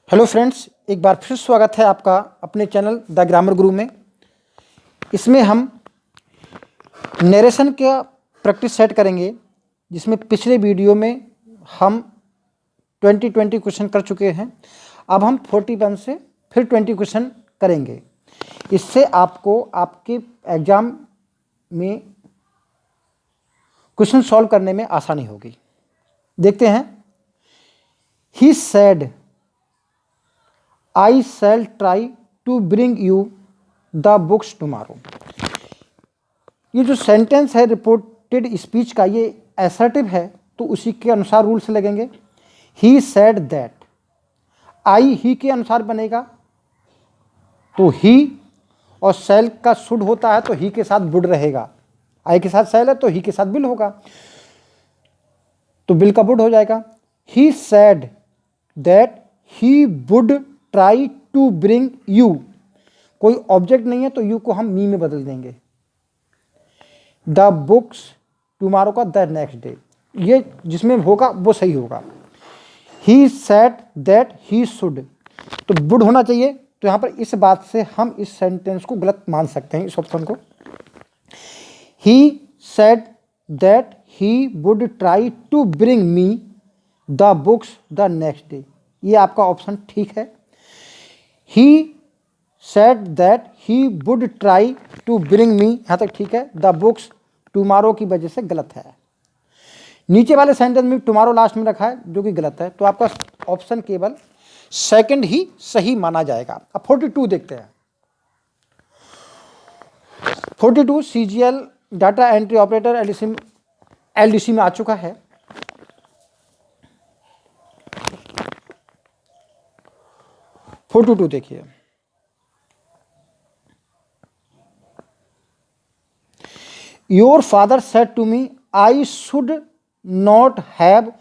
Hello friends, एक बार फिर स्वागत है आपका अपने चैनल द ग्रामर गुरु में। इसमें हम नरेशन का प्रैक्टिस सेट करेंगे, जिसमें पिछले वीडियो में हम 20 क्वेश्चन कर चुके हैं। अब हम 41 से फिर 20 क्वेश्चन करेंगे। इससे आपको आपके एग्ज़ाम में क्वेश्चन सॉल्व करने में आसानी होगी। देखते हैं। He said I shall try to bring you the books tomorrow। ये जो सेंटेंस है रिपोर्टेड स्पीच का, ये एसर्टिव है, तो उसी के अनुसार रूल से लगेंगे। He said that, I ही के अनुसार बनेगा, तो ही और शैल का शुड होता है तो ही के साथ वुड रहेगा। आई के साथ शैल है तो ही के साथ विल होगा, तो विल का वुड हो जाएगा। He said that he would try to bring you, कोई ऑब्जेक्ट नहीं है तो यू को हम मी में बदल देंगे। द बुक्स टुमारो का द नेक्स्ट डे, ये जिसमें होगा वो सही होगा। ही सेड दैट ही शुड, तो वुड होना चाहिए, तो यहाँ पर इस बात से हम इस सेंटेंस को गलत मान सकते हैं, इस ऑप्शन को। He said that he would try to bring me the books the next day, ये आपका ऑप्शन ठीक है। He said that he would try to bring me, यहाँ तक ठीक है। The books tomorrow की वजह से गलत है। नीचे वाले सेंटेंस में tomorrow लास्ट में रखा है, जो कि गलत है, तो आपका ऑप्शन केवल सेकंड ही सही माना जाएगा। अब 42 देखते हैं। 42 CGL data entry operator LDC में आ चुका है। फोटो देखिए। Your father said to me I should not have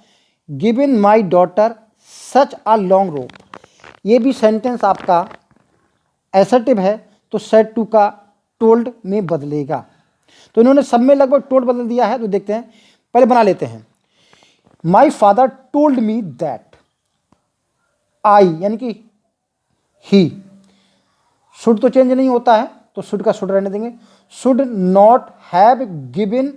given my daughter such a long rope, ये भी सेंटेंस आपका एसर्टिव है, तो सेड टू का टोल्ड में बदलेगा। तो इन्होंने सब में लगभग टोल्ड बदल दिया है, तो देखते हैं, पहले बना लेते हैं। My father told me that, I यानी कि ही, शुड तो चेंज नहीं होता है, तो शुड का शुड रहने देंगे। Should not have given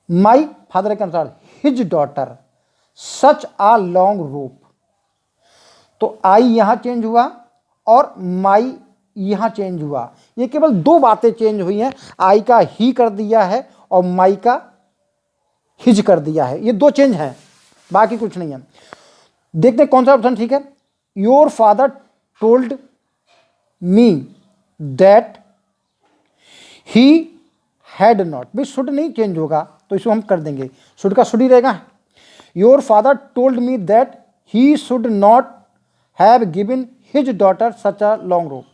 my father के अनुसार his daughter such a long रोप, तो आई यहां चेंज हुआ और माई यहां चेंज हुआ। ये केवल दो बातें चेंज हुई हैं, आई का ही कर दिया है और माई का हिज कर दिया है, ये दो चेंज हैं, बाकी कुछ नहीं है। देखते कौन सा ऑप्शन ठीक है। Your father told me that he had not, भाई शुड नहीं चेंज होगा, तो इसको हम कर देंगे, शुड का शुड ही रहेगा। Your father told me that he should not have given his daughter such a long rope,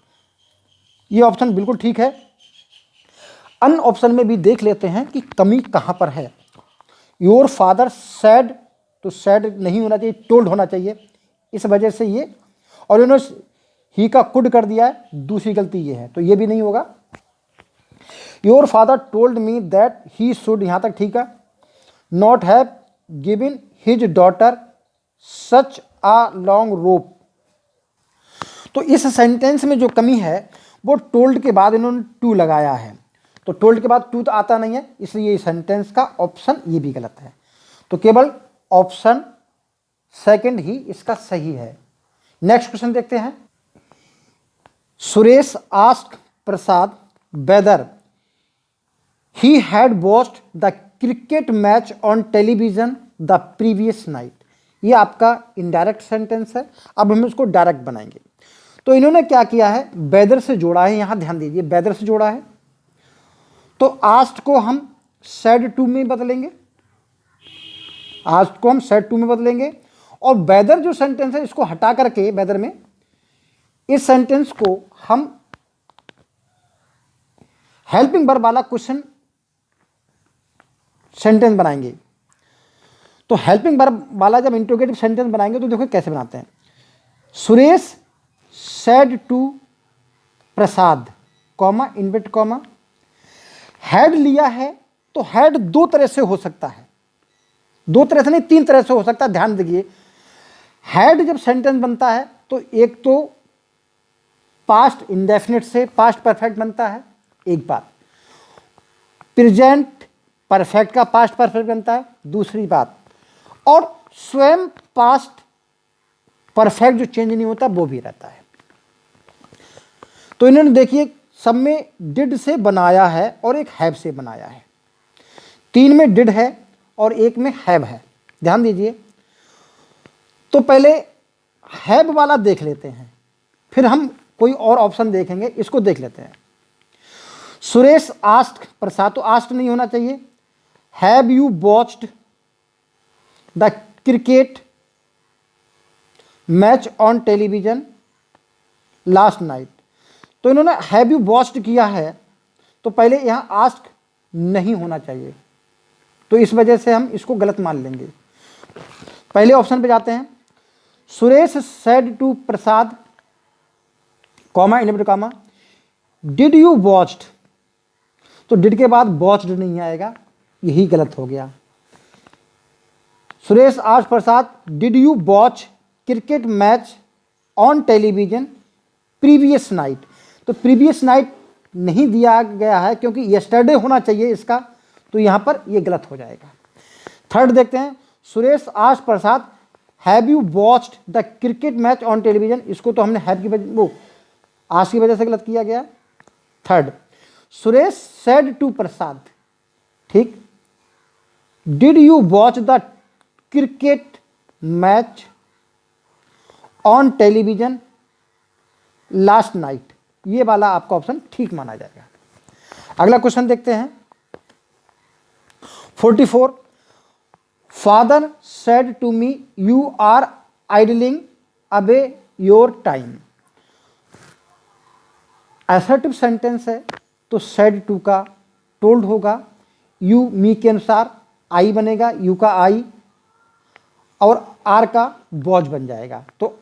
ये ऑप्शन बिल्कुल ठीक है। अन ऑप्शन में भी देख लेते हैं कि कमी कहां पर है। योर फादर सैड, तो सैड नहीं होना चाहिए, टोल्ड होना चाहिए, इस वजह से ये, और इन्होंने ही का कुड कर दिया है, दूसरी गलती ये है, तो ये भी नहीं होगा। Your father told me that he should, यहां तक ठीक है। Not have given his daughter such a long रोप, तो इस सेंटेंस में जो कमी है वो टोल्ड के बाद इन्होंने टू लगाया है, तो टोल्ड के बाद टू तो आता नहीं है, इसलिए इस सेंटेंस का ऑप्शन ये भी गलत है, तो केवल ऑप्शन सेकंड ही इसका सही है। नेक्स्ट क्वेश्चन देखते हैं। Suresh asked Prasad weather he had watched the cricket match on television the previous night, ये आपका इनडायरेक्ट सेंटेंस है। अब हम इसको डायरेक्ट बनाएंगे, तो इन्होंने क्या किया है, वेदर से जोड़ा है, यहां ध्यान दीजिए, वेदर से जोड़ा है, तो आस्क्ड को हम सेड टू में बदलेंगे, आस्क्ड को हम सेड टू में बदलेंगे, और वेदर जो सेंटेंस है इसको हटा करके वेदर में इस सेंटेंस को हम हेल्पिंग वर्ब वाला क्वेश्चन सेंटेंस बनाएंगे। तो हेल्पिंग वर्ब वाला जब इंट्रोगेटिव सेंटेंस बनाएंगे तो देखो कैसे बनाते हैं। Suresh said to Prasad, comma invert comma, had लिया है, तो हैड दो तरह से हो सकता है, दो तरह से नहीं तीन तरह से हो सकता है, ध्यान दीजिए। हैड जब सेंटेंस बनता है तो एक तो पास्ट इंडेफिनिट से पास्ट परफेक्ट बनता है, एक बात। प्रेजेंट परफेक्ट का पास्ट परफेक्ट बनता है, दूसरी बात। और स्वयं पास्ट परफेक्ट जो चेंज नहीं होता वो भी रहता है। तो इन्होंने देखिए सब में डिड से बनाया है और एक हैव से बनाया है। 3 में डिड है और 1 में हैव है, ध्यान दीजिए। तो पहले हैव वाला देख लेते हैं, फिर हम कोई और ऑप्शन देखेंगे। इसको देख लेते हैं। सुरेश आस्क्ड प्रसाद, तो आस्क्ड नहीं होना चाहिए। Have you watched the cricket match on television last night. तो इन्होंने हैव यू वॉच्ड किया है, तो पहले यहाँ आस्क नहीं होना चाहिए, तो इस वजह से हम इसको गलत मान लेंगे। पहले ऑप्शन पे जाते हैं। Suresh said to Prasad, comma inverted comma, did you watched, तो डिड के बाद वॉच्ड नहीं आएगा, यही गलत हो गया। Suresh asked Prasad, did you watch cricket match on television previous night. तो प्रीवियस नाइट नहीं दिया गया है क्योंकि यस्टरडे होना चाहिए इसका, तो यहां पर ये गलत हो जाएगा। थर्ड देखते हैं। Suresh asked Prasad, have you watched the cricket match on television. इसको तो हमने हैव की वजह, वो आज की वजह से गलत किया गया। थर्ड, सुरेश सेड टू प्रसाद, ठीक, did you watch the cricket match on television last night. ये वाला आपका ऑप्शन ठीक माना जाएगा। अगला क्वेश्चन देखते हैं। 44, father said to me you are idling away your time. Assertive sentence है तो सेड टू का टोल्ड होगा, यू मी के अनुसार आई बनेगा, यू का आई और आर का वॉज बन जाएगा। तो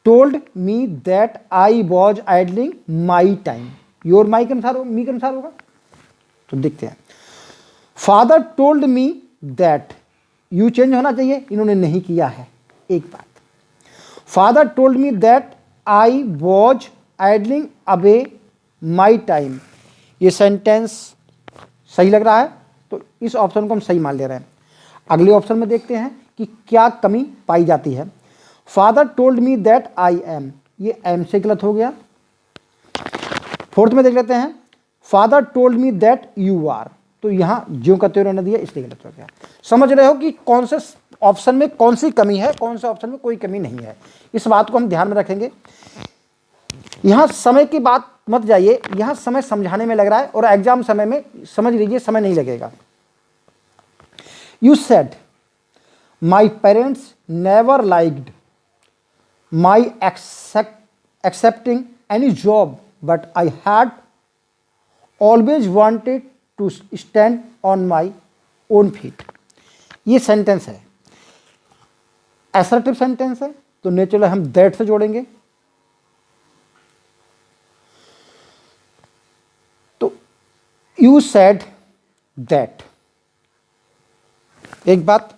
told me that I was idling my time, your my के अनुसार मी के अनुसार होगा। तो देखते हैं। Father told me that, you change होना चाहिए, इन्होंने नहीं किया है, एक बात। Father told me that I was idling away my time, ये सेंटेंस सही लग रहा है, तो इस ऑप्शन को हम सही मान ले रहे हैं। अगले ऑप्शन में देखते हैं कि क्या कमी पाई जाती है। Father told me that I am, ये एम से गलत हो गया। फोर्थ में देख लेते हैं। Father told me that you are, तो यहाँ ज्यों का त्यों रहने दिया, इसलिए गलत हो गया। समझ रहे हो कि कौन से ऑप्शन में कौन सी कमी है, कौन से ऑप्शन में कोई कमी नहीं है। इस बात को हम ध्यान में रखेंगे। यहाँ समय की बात मत जाइए, यहाँ समय समझाने में लग रहा है और एग्जाम समय में समझ लीजिए समय नहीं लगेगा। You said my parents never liked my accepting any job, but I had always wanted to stand on my own feet। ये सेंटेंस है, असर्टिव सेंटेंस है, तो नेचुरल हम दैट से जोड़ेंगे। तो यू सेड दैट, एक बात।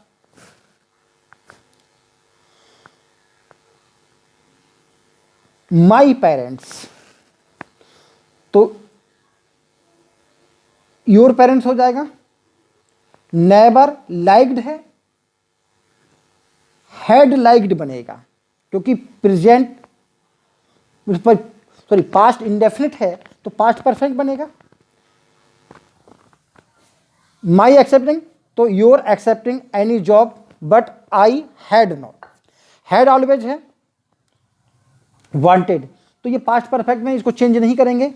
माई पेरेंट्स, तो योर पेरेंट्स हो जाएगा। नेवर लाइक्ड है, हैड लाइक्ड बनेगा क्योंकि प्रेजेंट सॉरी पास्ट इंडेफिनिट है तो पास्ट परफेक्ट बनेगा। माई एक्सेप्टिंग, तो your accepting any job but I had not, had always है। वांटेड, तो ये पास्ट परफेक्ट में, इसको चेंज नहीं करेंगे।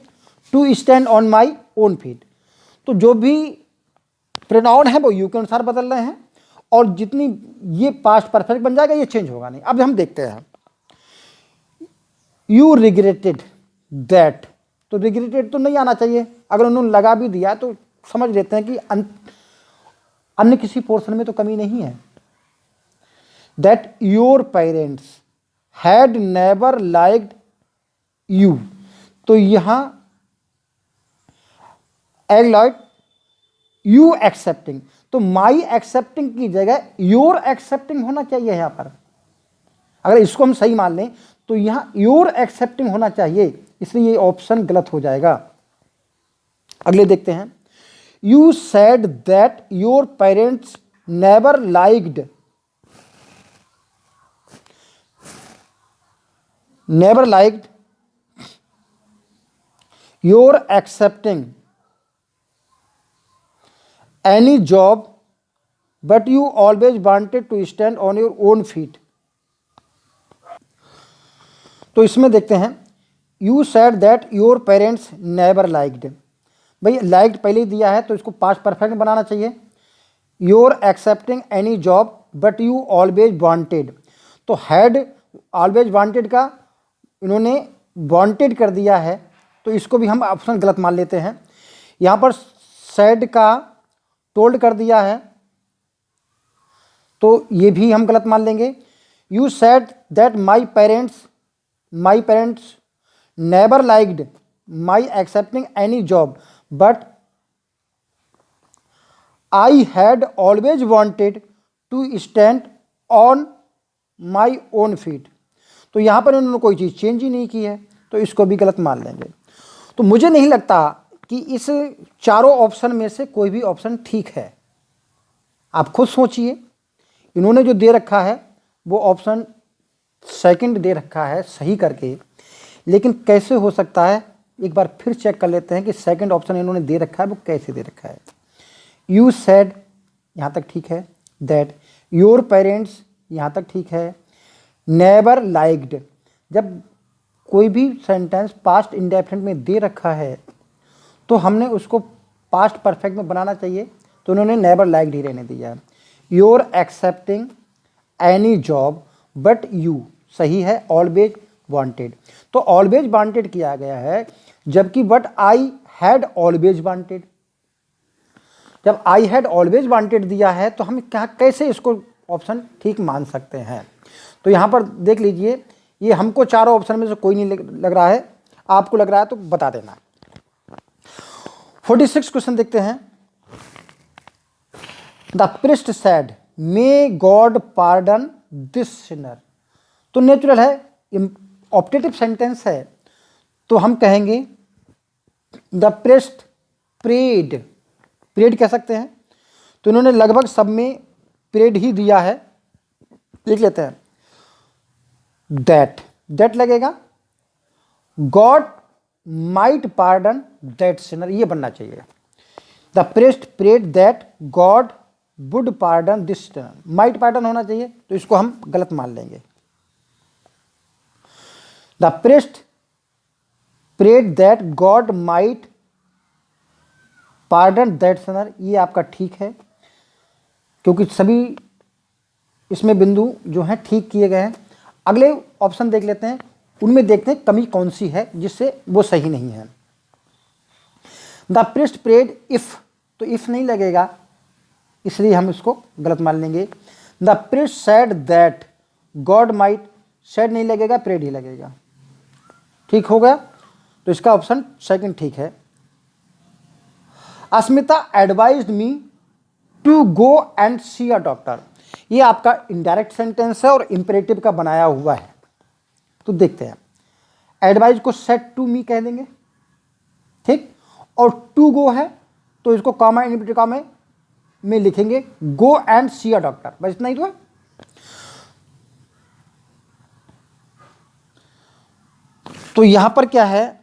To stand on my own feet, तो जो भी प्रोनाउन है वो यू के अनुसार बदल रहे हैं और जितनी ये पास्ट परफेक्ट बन जाएगा, ये चेंज होगा नहीं। अब हम देखते हैं। यू रिग्रेटेड दैट, तो रिग्रेटेड तो नहीं आना चाहिए, अगर उन्होंने लगा भी दिया तो समझ लेते हैं कि अन्य किसी पोर्शन में तो कमी नहीं है। That your parents had never liked you, तो यहां एग्लॉइड यू एक्सेप्टिंग, तो माई एक्सेप्टिंग की जगह योर एक्सेप्टिंग होना चाहिए यहां पर। अगर इसको हम सही मान लें तो यहाँ योर एक्सेप्टिंग होना चाहिए, इसलिए ये ऑप्शन गलत हो जाएगा। अगले देखते हैं, you said that your parents never liked, never liked your accepting any job but you always wanted to stand on your own feet. तो इसमें देखते हैं, you said that your parents never liked, भाई लाइक्ड पहले ही दिया है तो इसको पास्ट परफेक्ट बनाना चाहिए। Your accepting any job but you always wanted, तो हैड ऑलवेज वांटेड का इन्होंने वांटेड कर दिया है, तो इसको भी हम ऑप्शन गलत मान लेते हैं। यहाँ पर सेड का टोल्ड कर दिया है, तो ये भी हम गलत मान लेंगे। You said that my parents never liked my accepting any job but I had always wanted to stand on my own feet, तो यहाँ पर इन्होंने कोई चीज़ चेंज ही नहीं की है, तो इसको भी गलत मान लेंगे। तो मुझे नहीं लगता कि इस चारों ऑप्शन में से कोई भी ऑप्शन ठीक है। आप खुद सोचिए, इन्होंने जो दे रखा है वो ऑप्शन सेकंड दे रखा है सही करके, लेकिन कैसे हो सकता है एक बार फिर चेक कर लेते हैं कि सेकंड ऑप्शन इन्होंने दे रखा है वो कैसे दे रखा है। यू सेड यहाँ तक ठीक है, दैट योर पेरेंट्स यहाँ तक ठीक है, नेवर लाइक्ड, जब कोई भी सेंटेंस पास्ट इंडेफिनिट में दे रखा है तो हमने उसको पास्ट परफेक्ट में बनाना चाहिए, तो उन्होंने नेवर लाइक्ड ही रहने दिया है। Your accepting any job but you सही है, ऑलवेज वांटेड, तो ऑलवेज वांटेड किया गया है, जबकि but I had always wanted, जब आई हैड ऑलवेज वांटेड दिया है तो हम क्या कैसे इसको ऑप्शन ठीक मान सकते हैं। तो यहाँ पर देख लीजिए, ये हमको चारों ऑप्शन में से कोई नहीं लग रहा है, आपको लग रहा है तो बता देना। 46 क्वेश्चन देखते हैं। The priest said may God pardon this Sinner, तो नेचुरल है, ऑप्टेटिव सेंटेंस है, तो हम कहेंगे द प्रीस्ट प्रेड, प्रेड कह सकते हैं, तो इन्होंने लगभग सब में प्रेड ही दिया है। लिख लेते हैं दैट लगेगा, God might pardon that sinner, ये बनना चाहिए। The priest prayed that God would pardon this sinner, might pardon होना चाहिए, तो इसको हम गलत मान लेंगे। The priest prayed that God might pardon that sinner, ये आपका ठीक है, क्योंकि सभी इसमें बिंदु जो हैं ठीक किए गए हैं। अगले ऑप्शन देख लेते हैं, उनमें देखते हैं कमी कौन सी है जिससे वो सही नहीं है। द प्रीस्ट प्रेड इफ, तो इफ नहीं लगेगा, इसलिए हम इसको गलत मान लेंगे। The priest said that God might, said नहीं लगेगा, प्रेड ही लगेगा, ठीक हो गया, तो इसका ऑप्शन सेकंड ठीक है। Asmita advised me to go and see a doctor, ये आपका इनडायरेक्ट सेंटेंस है और इंपेरेटिव का बनाया हुआ है, तो देखते हैं। एडवाइज को सेड टू मी कह देंगे, ठीक, और टू गो है तो इसको कॉमा इनवर्टेड कॉमा में लिखेंगे गो एंड सी अ डॉक्टर, बस इतना ही तो है। तो यहां पर क्या है,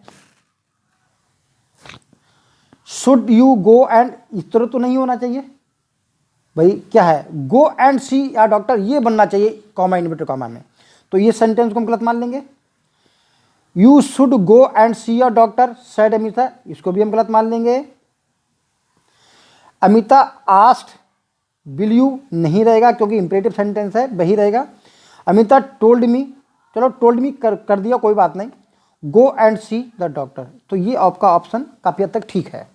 शुड यू गो एंड, इस तरह तो नहीं होना चाहिए भाई, क्या है गो एंड सी या डॉक्टर, ये बनना चाहिए कॉमा इनवर्टेड कॉमा में, तो ये सेंटेंस को हम गलत मान लेंगे। You should go and see a doctor said Amita, इसको भी हम गलत मान लेंगे। अमिता आस्क्ड विल यू नहीं रहेगा क्योंकि इंपेरेटिव सेंटेंस है, वही रहेगा। अमिता टोल्ड मी, चलो टोल्ड मी कर दिया, कोई बात नहीं। गो एंड सी द डॉक्टर, तो ये आपका ऑप्शन काफी हद तक ठीक है।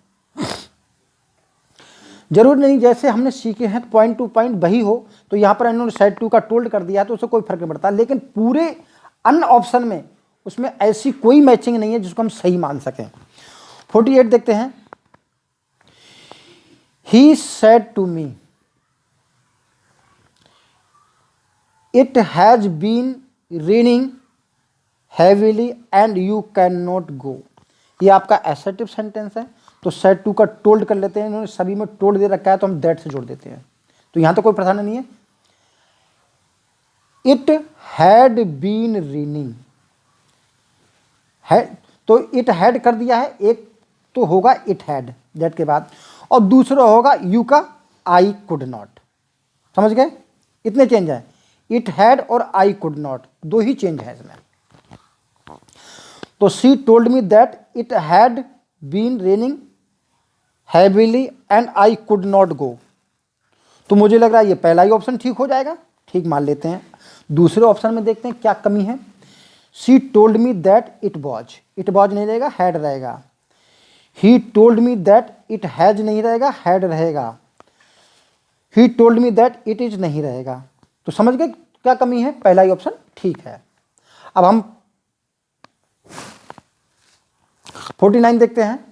जरूर नहीं जैसे हमने सीखे हैं पॉइंट टू पॉइंट वही हो, तो यहाँ पर इन्होंने सेड टू का टोल्ड कर दिया है तो उससे कोई फर्क नहीं पड़ता, लेकिन पूरे अन्य ऑप्शन में उसमें ऐसी कोई मैचिंग नहीं है जिसको हम सही मान सकें। 48 देखते हैं। He said to me it has been raining heavily and you can not go. ये आपका एसर्टिव सेंटेंस है। तो सेड टू का टोल्ड कर लेते हैं, इन्होंने सभी में टोल्ड दे रखा है तो हम दैट से जोड़ देते हैं। तो यहाँ तो कोई प्रावधान नहीं है। इट हैड बीन रेनिंग है, तो इट हैड कर दिया है, एक तो होगा इट हैड दैट के बाद, और दूसरा होगा यू का आई कुड नॉट। समझ गए? इतने चेंज है, इट हैड और आई कुड नॉट, दो ही चेंज है इसमें। तो she told me that it had been raining heavily and I could not go. तो मुझे लग रहा है ये पहला ही ऑप्शन ठीक हो जाएगा, ठीक मान लेते हैं। दूसरे ऑप्शन में देखते हैं क्या कमी है। She told me that it was नहीं रहेगा, हैड रहेगा। He told me that it has नहीं रहेगा, हैड रहेगा। He told me that it is नहीं रहेगा। तो समझ गए क्या कमी है? पहला ही ऑप्शन ठीक है। अब हम 49 देखते हैं।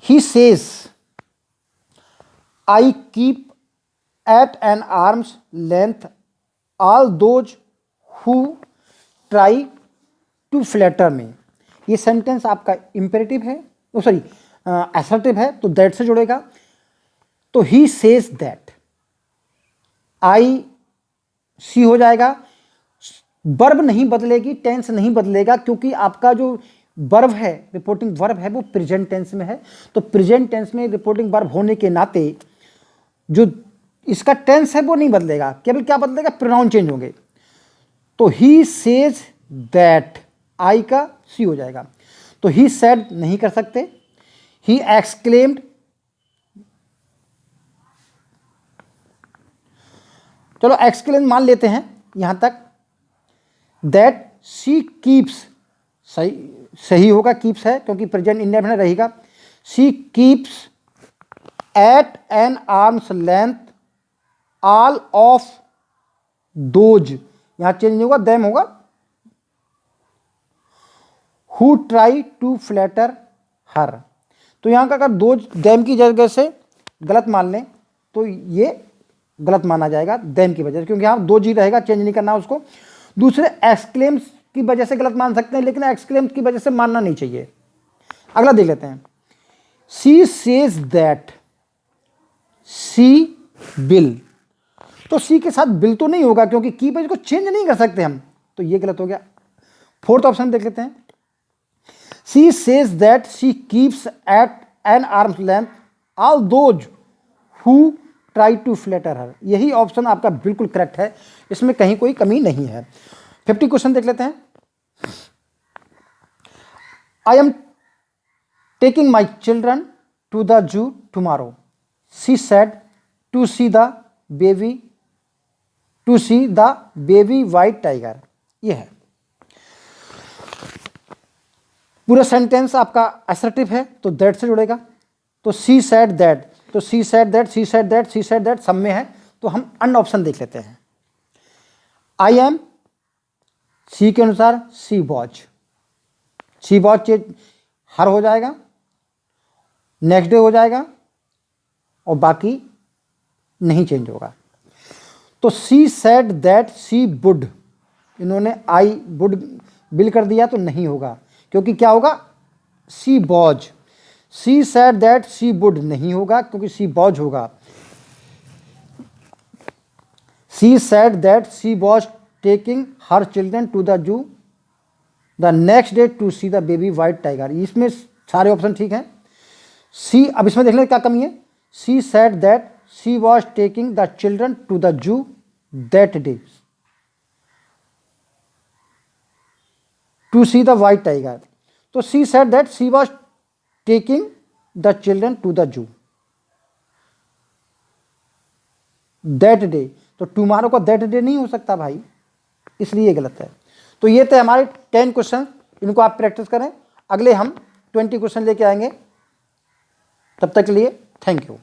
He says, I keep at an arm's length all those who try to flatter me। ये सेंटेंस आपका इम्पेरेटिव है, सॉरी असर्टिव है, तो दैट से जुड़ेगा। तो ही सेज दैट, आई सी हो जाएगा, वर्ब नहीं बदलेगी, टेंस नहीं बदलेगा, क्योंकि आपका जो वर्ब है, रिपोर्टिंग वर्ब है, वो प्रेजेंट टेंस में है। तो प्रेजेंट टेंस में रिपोर्टिंग वर्ब होने के नाते जो इसका टेंस है वो नहीं बदलेगा, केवल क्या बदलेगा? प्रोनाउन चेंज होंगे। तो ही सेज दैट, आई का सी हो जाएगा। तो ही सेड नहीं कर सकते, ही एक्सक्लेम्ड, चलो एक्सक्लेम मान लेते हैं यहां तक। दैट शी कीप्स, सही होगा, कीप्स है क्योंकि प्रेजेंट इंडेफिनिट रहेगा। She keeps at an arm's length all of those, यहां चेंज नहीं होगा, देम होगा। Who try to flatter her, तो यहां का अगर दोज देम की जगह से गलत मान लें तो ये गलत माना जाएगा देम की वजह से, क्योंकि यहां दो जी रहेगा, चेंज नहीं करना उसको। दूसरे एक्सक्लेम्स की वजह से गलत मान सकते हैं, लेकिन एक्सक्लेम्स की वजह से मानना नहीं चाहिए। अगला देख लेते हैं। She says that she will, तो सी के साथ बिल तो नहीं होगा क्योंकि की वजह को चेंज नहीं कर सकते हम, तो ये गलत हो गया। फोर्थ ऑप्शन देख लेते हैं। She says that she keeps at an arm's length all those who try to flatter her, यही ऑप्शन आपका बिल्कुल करेक्ट है, इसमें कहीं कोई कमी नहीं है। 50 क्वेश्चन देख लेते हैं। I am taking my children to the zoo tomorrow, she said to see the baby, to see the baby white tiger. यह है पूरा सेंटेंस आपका असर्टिव है, तो दैट से जुड़ेगा। तो सी सेड दैट, तो she said that, C said that, C said that सब में है, तो हम अन ऑप्शन देख लेते हैं। आई एम, सी के अनुसार सी वॉच, सी वॉच हर हो जाएगा, नेक्स्ट डे हो जाएगा, और बाकी नहीं चेंज होगा। तो she said that she would, इन्होंने आई वुड बिल कर दिया तो नहीं होगा, क्योंकि क्या होगा? She was. She said that she would नहीं होगा क्योंकि सी वॉज होगा। She said that she was taking her children to the zoo the next day to see the baby white tiger, इसमें सारे ऑप्शन ठीक हैं। सी, अब इसमें देख लें क्या कमी है। She said that she was taking the children to the zoo that day to see the white tiger, तो she said that she was taking the children to the zoo that day, तो tomorrow का that day नहीं हो सकता भाई, इसलिए गलत है। तो ये थे हमारे 10 क्वेश्चन, इनको आप प्रैक्टिस करें। अगले हम 20 क्वेश्चन लेके आएंगे, तब तक के लिए थैंक यू।